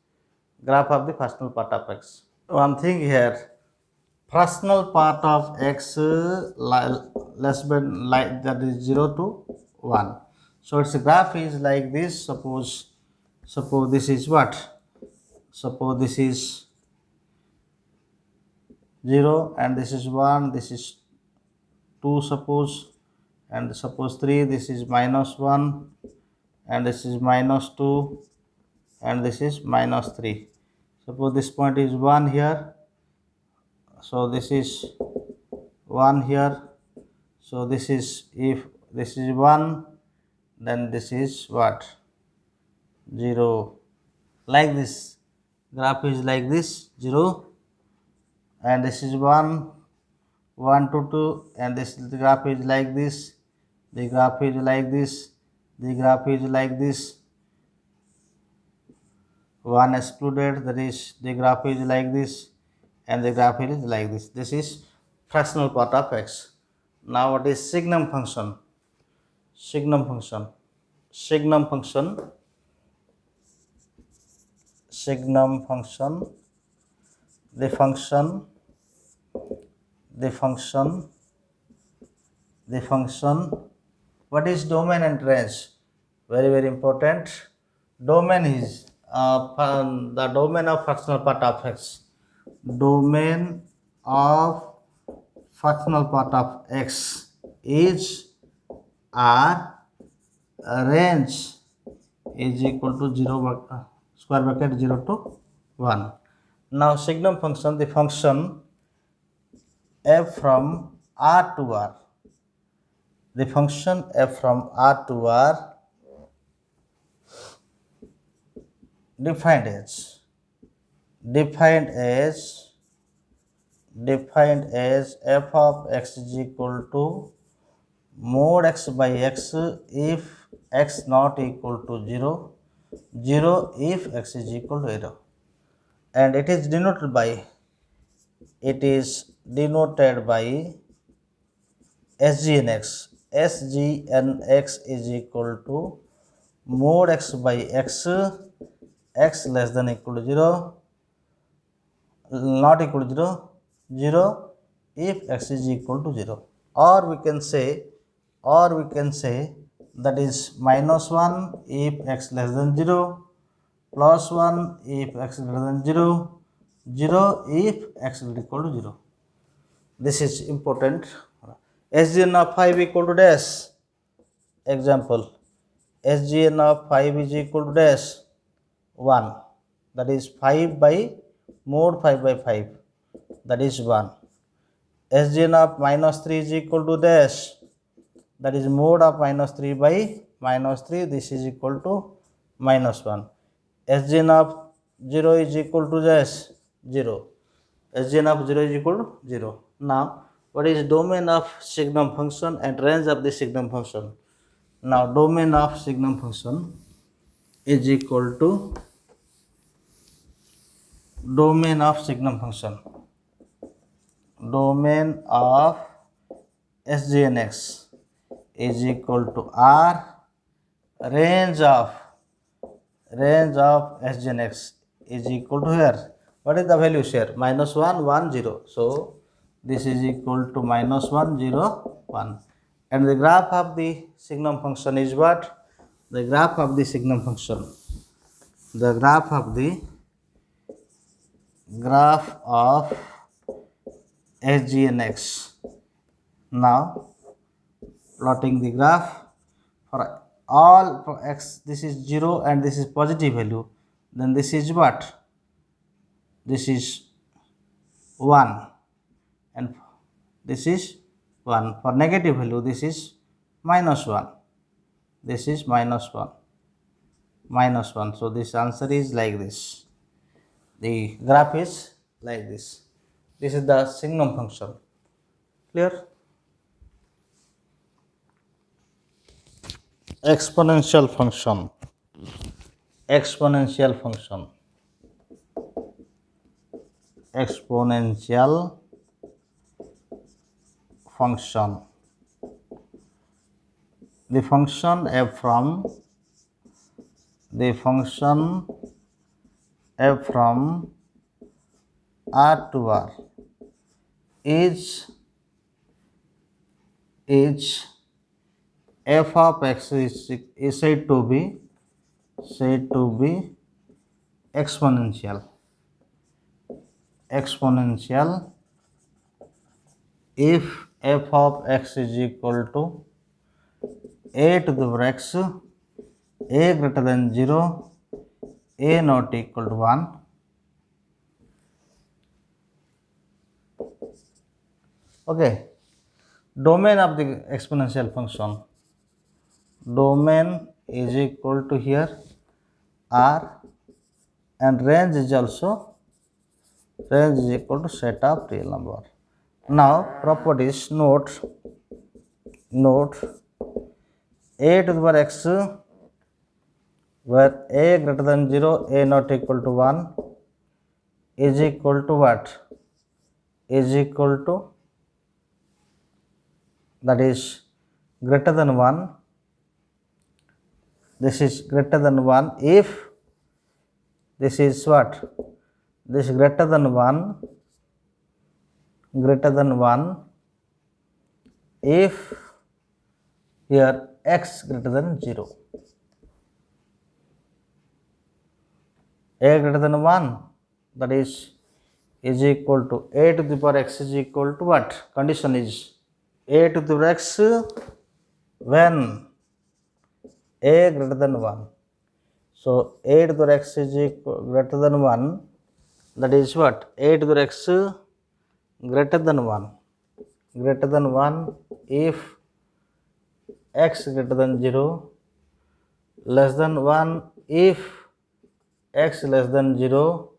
Graph of the fractional part of x. One thing here, fractional part of x less than, like, that is 0 to 1. So its graph is like this. Suppose this is what? Suppose this is 0 and this is 1, this is 2 suppose, and suppose 3, this is minus 1 and this is minus 2 and this is minus 3. Suppose this point is 1 here, so this is 1 here. So this is, if this is 1, then this is what? 0. Like this, graph is like this, 0, and this is 1, 1 to 2, and this, the graph is like this, the graph is like this, the graph is like this, 1 excluded, that is the graph is like this, and the graph is like this. This is fractional part of x. Now what is signum function? Signum function, signum function, signum function, the function, what is domain and range? Very, very important. Domain is the domain of fractional part of x. Domain of fractional part of x is R, range is equal to 0 square bracket 0 to 1. Now signum function, the function f from R to R, the function f from R to R defined as f of x is equal to mod x by x if x not equal to 0, 0 if x is equal to 0, and it is denoted by SGNX. SGNX is equal to mod x by x, x less than equal to 0, not equal to 0, 0 if x is equal to 0. Or we can say that is minus 1 if x less than 0, plus 1 if x greater than 0, 0 if x is equal to 0. This is important. SGN of 5 equal to dash. Example, SGN of 5 is equal to dash 1, that is 5 by mod 5 by 5, that is 1. SGN of minus 3 is equal to dash, that is mod of minus 3 by minus 3, this is equal to minus 1. SGN of 0 is equal to dash 0. SGN of 0 is equal to 0. Now what is domain of signum function and range of the signum function? Now domain of signum function is equal to domain of signum function, domain of SGNX is equal to R, range of SGNX is equal to here. What is the value here? Minus 1, 1, 0. So this is equal to minus 1, 0, 1. And the graph of the signum function is what? The graph of the signum function. The graph of SGNX. Now plotting the graph for all for x, this is 0 and this is positive value, then this is what? This is 1 and this is 1. For negative value, this is minus 1. This is minus 1. Minus 1. So this answer is like this. The graph is like this. This is the signum function. Clear? Exponential function. Exponential function. Exponential function. The function f from R to R is f of x is said to be exponential if f of x is equal to a to the power x, a greater than 0, a not equal to 1. Okay. Domain of the exponential function. Domain is equal to here R and range is also equal to set of real number. Now properties, note a to the power x where a greater than 0, a not equal to 1 is equal to what? Is equal to, that is greater than 1. This is greater than 1 if this is what? This is greater than 1 if here x greater than 0. A greater than 1, that is equal to a to the power x is equal to what? Condition is a to the power x when a greater than 1. So a to the power x is equal greater than 1, that is what? A to the power x greater than 1 if x greater than 0, less than 1 if x less than 0,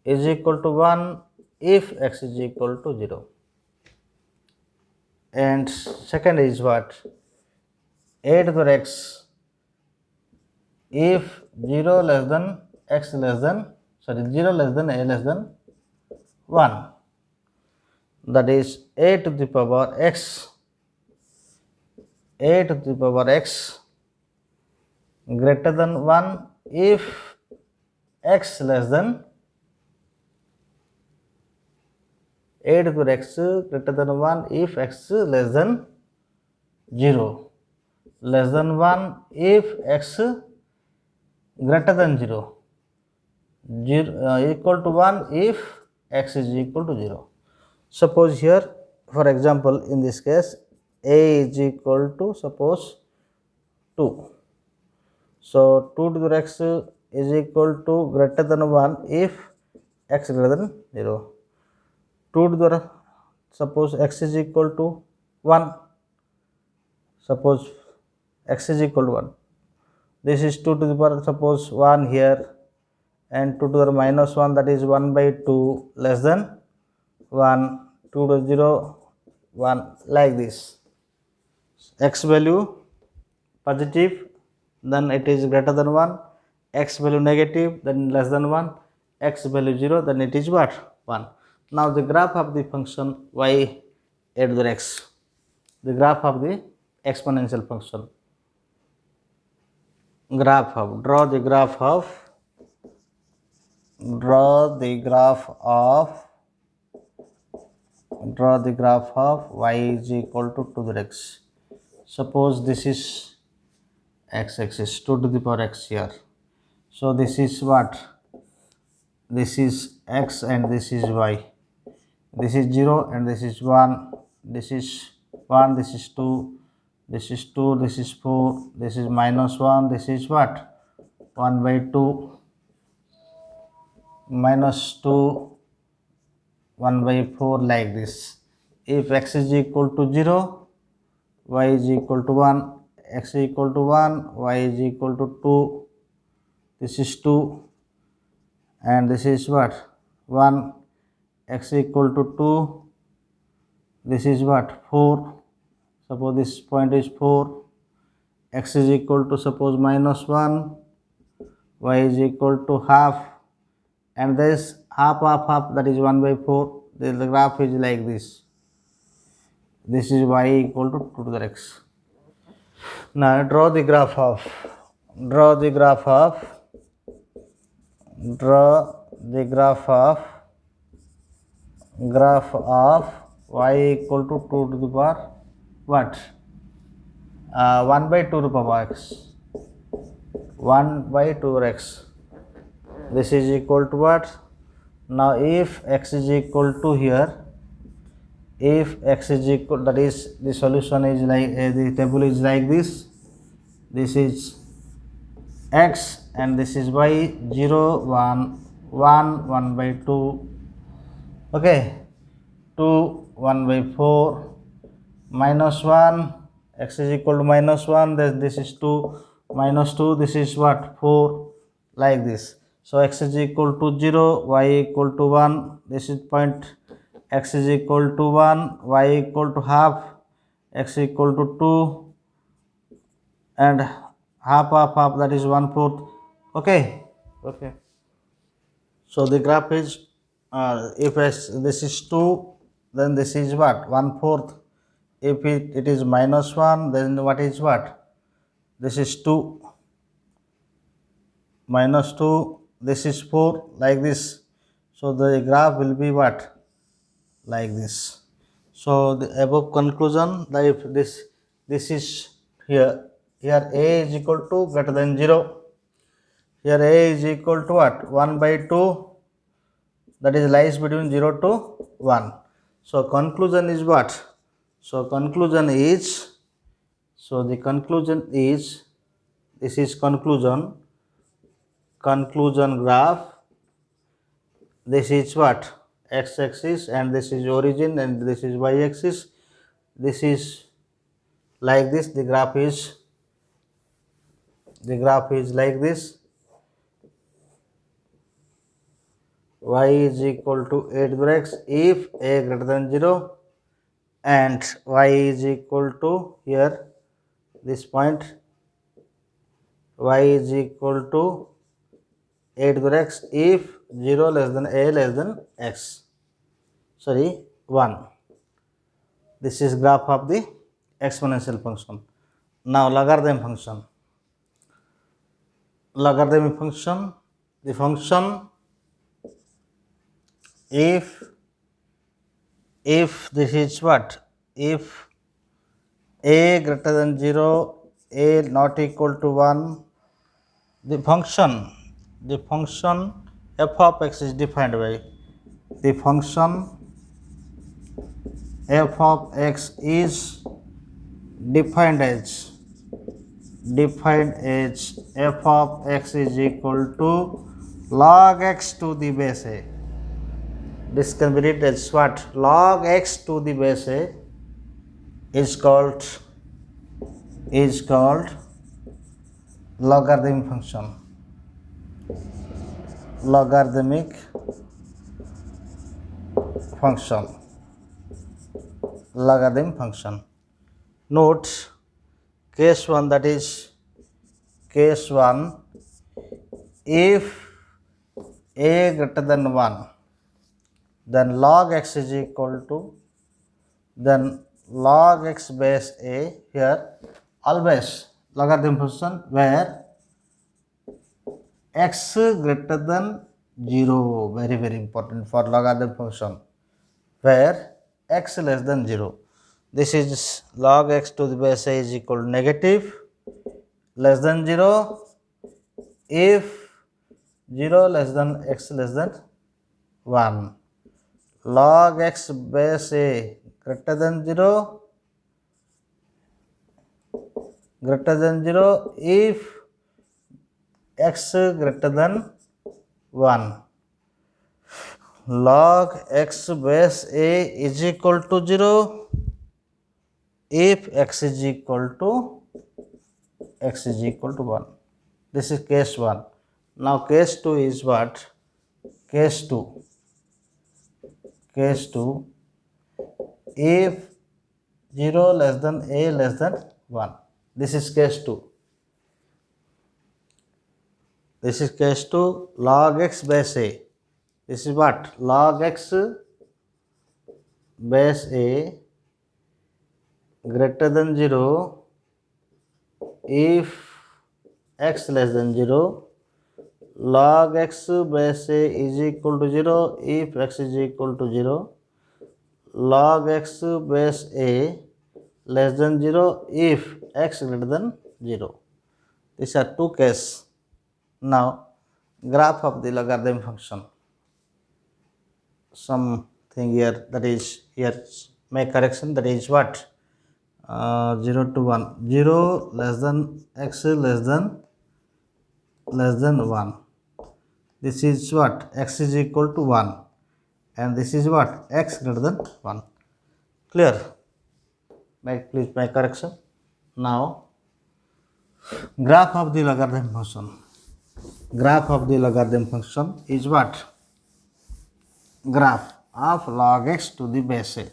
is equal to 1 if x is equal to 0. And second is what? A to the x if 0 less than x less than 0 less than a less than 1, that is a to the power x greater than 1 if x less than a to the power x greater than 1 if x less than 0, less than 1 if x greater than 0, equal to 1 if x is equal to 0. Suppose here, for example, in this case a is equal to suppose 2. So 2 to the power x is equal to greater than 1 if x greater than 0. 2 to the power, suppose x is equal to 1. Suppose x is equal to 1. This is 2 to the power, suppose 1 here, and 2 to the power minus 1, that is 1 by 2 less than 1, 2 to 0, 1, like this. X value positive, then it is greater than 1, x value negative, then less than 1, x value 0, then it is what? 1. Now the graph of the function y at the x, the graph of the exponential function. Draw the graph of y is equal to 2 to the x. Suppose this is x axis, 2 to the power x here. So this is what? This is x and this is y. This is 0 and this is 1. This is 1, this is 2, this is 2, this is 4, this is minus 1, this is what? 1 by 2, minus 2, 1 by 4, like this. If x is equal to 0, y is equal to 1, x is equal to 1, y is equal to 2, this is 2, and this is what? 1, x equal to 2, this is what? 4. Suppose this point is 4, x is equal to suppose minus 1, y is equal to half, and this half of half, that is 1 by 4. The graph is like this. This is y equal to 2 to the x. Now draw the graph of y equal to 2 to the power what? 1 by 2 to the power x. 1 by 2 x. This is equal to what? Now if x is equal to here, if x is equal, that is the solution is like the table is like this. This is x and this is y. 0 1 1 1 by 2, okay, 2 1 by 4, minus 1, x is equal to minus 1, this is 2, minus 2, this is what? 4, like this. So x is equal to 0, y equal to 1, this is point, x is equal to 1, y equal to half, x equal to 2, and half of half, that is 1/4. Okay. So the graph is if this is 2, then this is what? 1/4. If it is minus 1, then what is what? This is 2, minus 2, this is 4, like this. So the graph will be what? Like this. So the above conclusion, that if this is here a is equal to greater than 0, here a is equal to what? 1 by 2, that is lies between 0 to 1. So conclusion is what? So conclusion is, this is conclusion graph. This is what? X axis, and this is origin, and this is y axis. This is like this. The graph is like this. Y is equal to 8 x if a greater than 0, and y is equal to here this point, y is equal to 8 x if 0 less than a less than x, sorry 1. This is graph of the exponential function. Now logarithm function. The function, if this is what? If a greater than 0, a not equal to 1, the function f of x is defined by, the function f of x is defined as f of x is equal to log x to the base a. This can be written as what? Log x to the base a is called logarithm function. Logarithmic function. Logarithm function. Note case 1, that is case 1, if a greater than 1, then log x is equal to, then log x base a, here always logarithm function where x greater than 0, very very important for logarithm function, where x less than 0. This is log x to the base a is equal to negative less than 0 if 0 less than x less than 1. Log x base a greater than 0 if x greater than 1. Log x base a is equal to 0 if x is equal to 1. This is case 1. Now case 2 is what? Case 2 if 0 less than a less than 1. This is case 2. This is case 2, log x base a. This is what? Log x base a greater than 0 if x less than 0. Log x base a is equal to 0 if x is equal to 0. Log x base a less than 0 if x greater than 0. These are two cases. Now graph of the logarithm function. Something here, that is here make correction, that is what? 0 to 1, 0 less than x less than 1. This is what? X is equal to 1, and this is what? X greater than 1. Clear? Please make correction. Now graph of the logarithm function. Graph of the logarithm function is what? Graph of log x to the base a.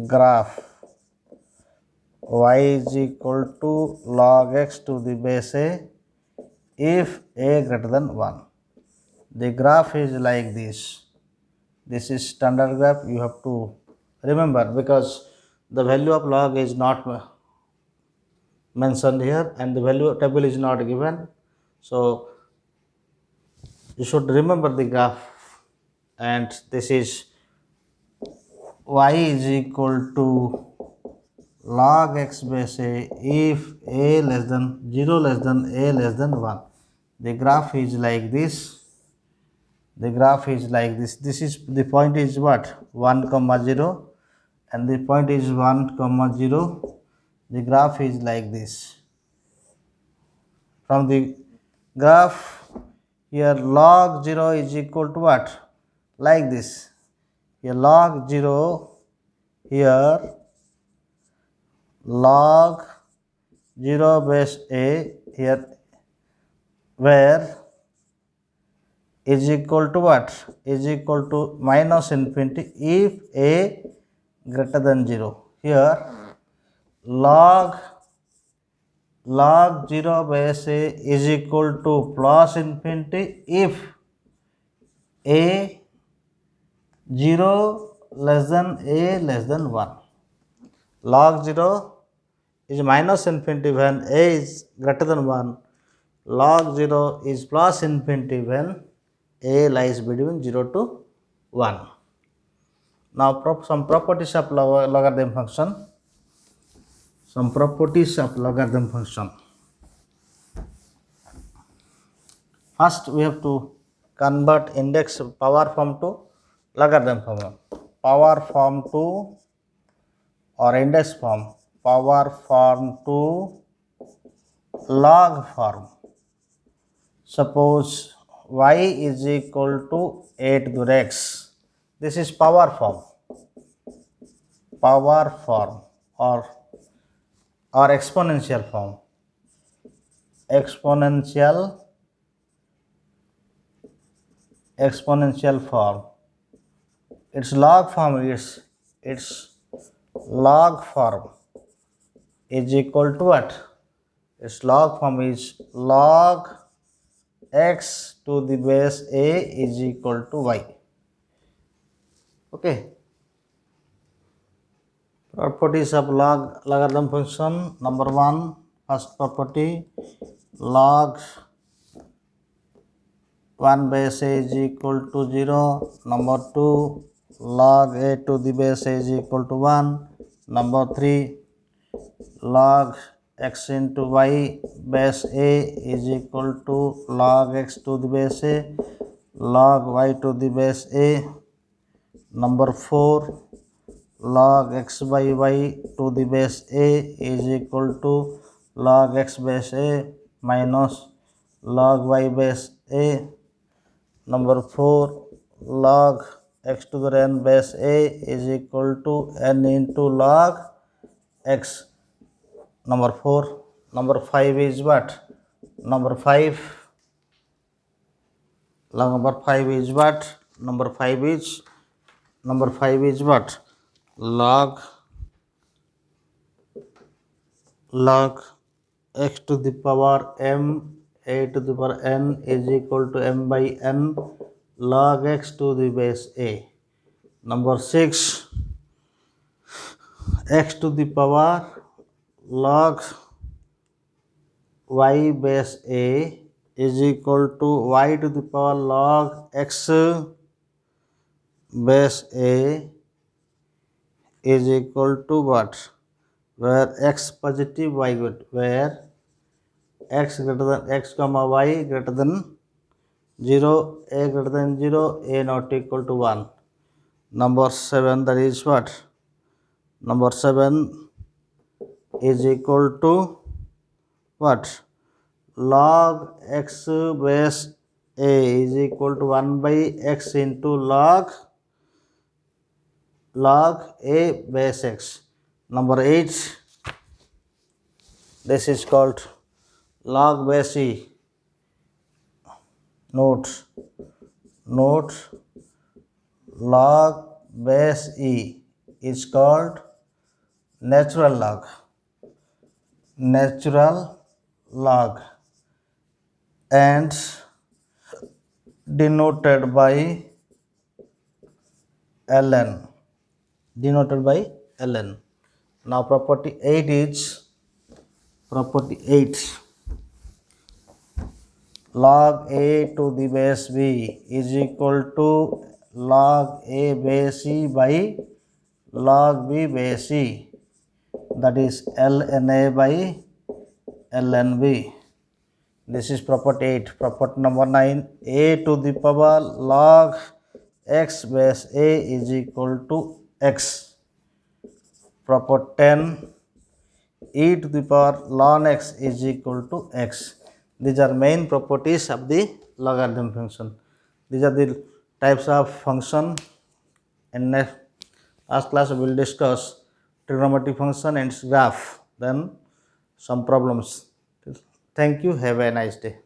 Graph y is equal to log x to the base a if a greater than 1. The graph is like this. This is standard graph, you have to remember, because the value of log is not mentioned here and the value table is not given. So you should remember the graph, and this is y is equal to log x base a if a less than 0 less than a less than 1. The graph is like this. The graph is like this. This is the point is what? 1 comma 0, and the point is 1 comma 0. The graph is like this. From the graph here, log 0 is equal to what? Like this. Here log 0, here log 0 base a, here where is equal to what? Is equal to minus infinity if a greater than 0. Here log 0 base a is equal to plus infinity if a 0 less than a less than 1. Log 0 is minus infinity when a is greater than 1. Log 0 is plus infinity when a lies between 0 to 1. Now some properties of logarithm function. Some properties of logarithm function. First we have to convert index power form to logarithm form. Power form to or index form. Power form to log form. Suppose y is equal to 8 to the x. This is power form. Power form or exponential form. Exponential form. Its log form is log form is equal to what? Its log form is log x to the base a is equal to y. Okay. Properties of logarithm function. Number 1, first property, log 1 base a is equal to 0. Number 2, log a to the base a is equal to 1. Number 3, log x into y base a is equal to log x to the base a, log y to the base a. Number 4, log x by y to the base a is equal to log x base a minus log y base a. Number 4, log x to the n base a is equal to n into log x. Number 4. Number 5 is what? Number 5 is what? Number 5 is what? Log x to the power m a to the power n is equal to m by n log x to the base a. Number 6, x to the power log y base a is equal to y to the power log x base a is equal to what? Where x positive, y good. Where x greater than x comma y greater than 0, a greater than 0, a not equal to 1. Number 7, that is what? Number 7 is equal to what? Log x base a is equal to 1 by x into log a base x. Number 8, this is called log base e. Note, log base e is called natural log and denoted by ln. Now property 8 is log a to the base b is equal to log a base e by log b base e, that is ln a by ln b. This is property 8. Property number 9, a to the power log x base a is equal to x. Property 10, e to the power ln x is equal to x. These are main properties of the logarithm function. These are the types of function. In next class we will discuss trigonometric function and its graph, then some problems. Thank you. Have a nice day.